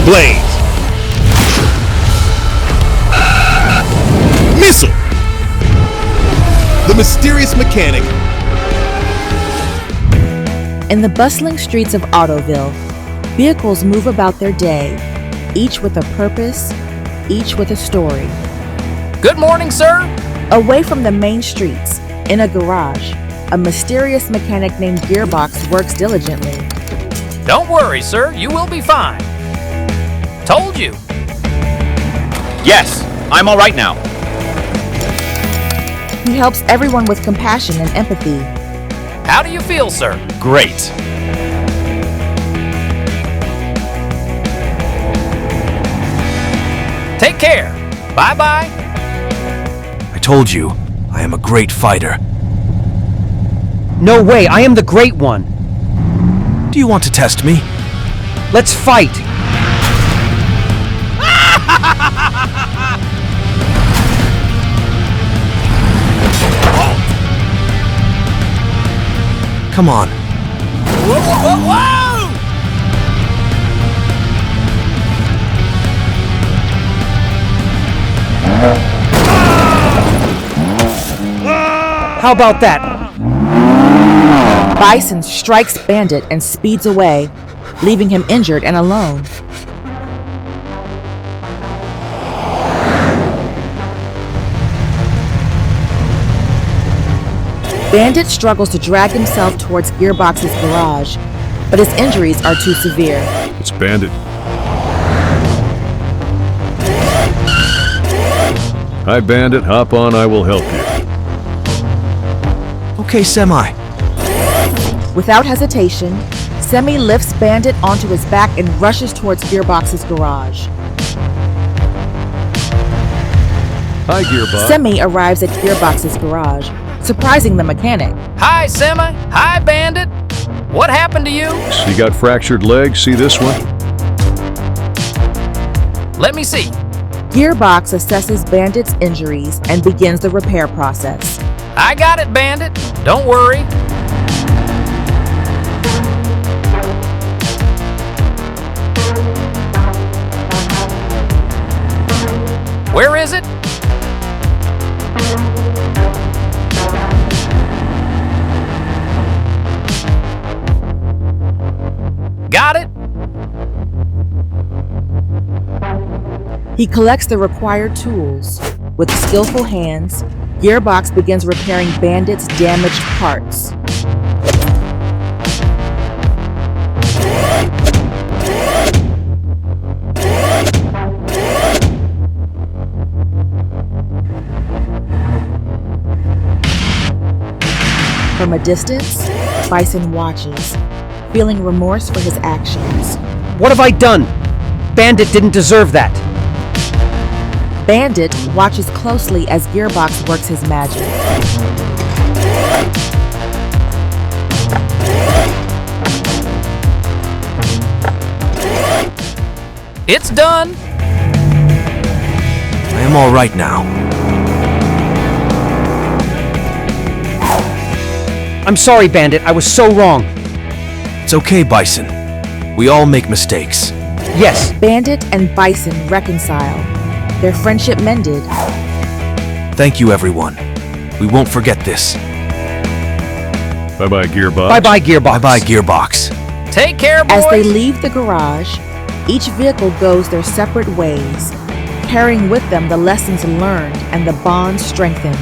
Blaze! Missile! The mysterious mechanic. In the bustling streets of Autoville, vehicles move about their day, each with a purpose, each with a story. Good morning, sir. Away from the main streets, in a garage, a mysterious mechanic named Gearbox works diligently. Don't worry, sir. You will be fine. Told you. Yes, I'm all right now. He helps everyone with compassion and empathy. How do you feel, sir? Great. Take care. Bye-bye. I told you, I am a great fighter. No way, I am the Great One. Do you want to test me? Let's fight. Come on. Whoa, whoa, whoa! How about that? Bison strikes Bandit and speeds away, leaving him injured and alone. Bandit struggles to drag himself towards Gearbox's garage, but his injuries are too severe. It's Bandit. Hi, Bandit. Hop on. I will help you. Okay, Semi. Without hesitation, Semi lifts Bandit onto his back and rushes towards Gearbox's garage. Hi, Gearbox. Semi arrives at Gearbox's garage, surprising the mechanic. Hi, Semi. Hi, Bandit. What happened to you? You got fractured legs. See this one? Let me see. Gearbox assesses Bandit's injuries and begins the repair process. I got it, Bandit. Don't worry. Where is it? Got it? He collects the required tools. With skillful hands, Gearbox begins repairing Bandit's damaged parts. From a distance, Bison watches, feeling remorse for his actions. What have I done? Bandit didn't deserve that. Bandit watches closely as Gearbox works his magic. It's done. I am all right now. I'm sorry, Bandit. I was so wrong. It's okay, Bison. We all make mistakes. Yes, Bandit and Bison reconcile. Their friendship mended. Thank you, everyone. We won't forget this. Bye-bye, Gearbox. bye-bye, Gearbox. Bye-bye, Gearbox. Take care, boys. As they leave the garage, each vehicle goes their separate ways, carrying with them the lessons learned and the bonds strengthened.